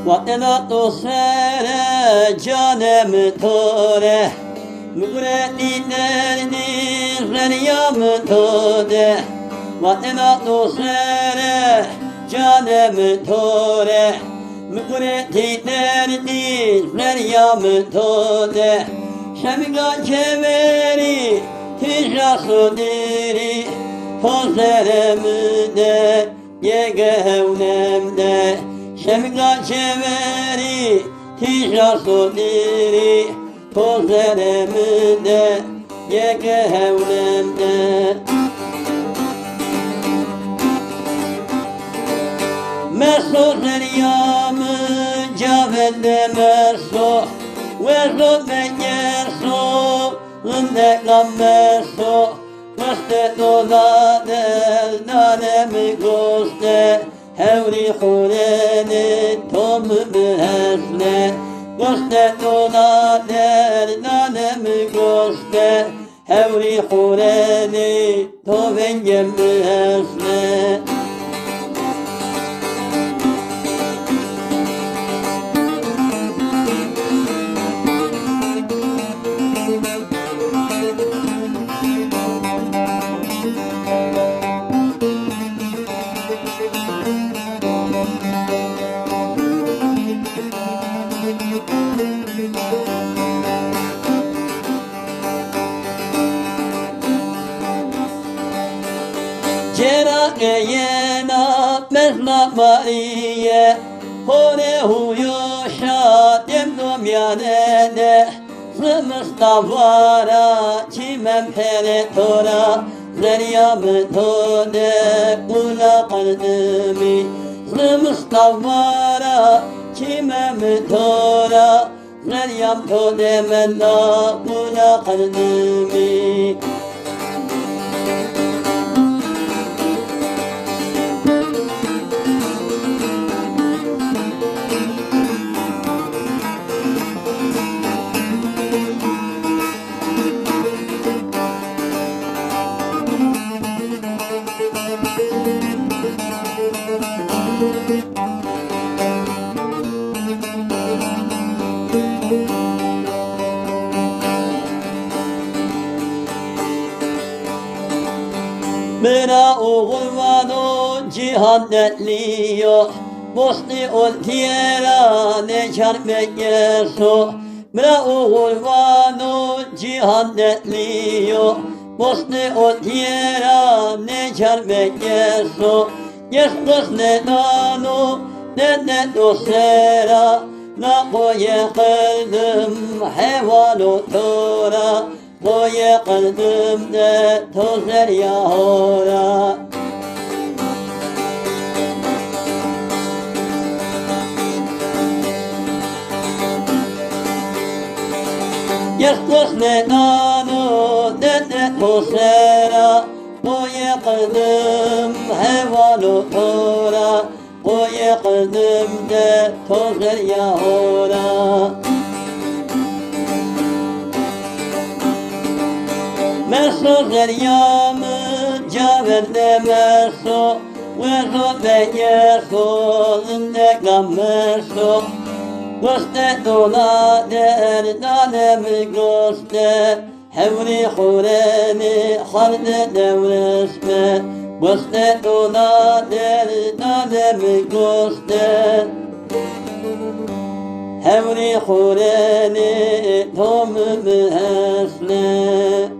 وقنا تصير جانم توره مغرقي نرني غريام توده وقنا تصير جانم توره مغرقي نرني غريام توده شمقا كبري تجاسوديري Tozlarımda yegevnemde Şemga çeveri tijasodiri Tozlarımda yegevnemde Mesut deryamı cavelde mesut Vezut megersu Linde gammesu Goste dola del nanemi goste Hevri hureni tom mühesne Goste dola del nanemi goste Hevri hureni tom engem mühesne Cerake yena mesna mariye Hore huyo şadim dumyanede Mustavara çimen pere tora Zeryamı tode kula kalbimi Mustavara çimen tora Zeryam tode menna kula kalbimi Mera oğul vano cihan netliyo Bosni ol tiyera ne çarmek yeso Mera oğul vano cihan netliyo Bosni ol tiyera ne çarmek yeso Yeskos ne nano ne dosera Na koye kıldım hevalo tora Koye kalbimde tozlar yahora Yeskos ne nano ne tozera Koye kalbim hevalo tora Koye kalbimde tozlar yahora Mesut deryamı cavelde mesut Vezut ve yersut Linde gammesu Goste dola der nanemi goste Hevri hureni harde devresme Goste dola der nanemi goste Hevri hureni tom mühesne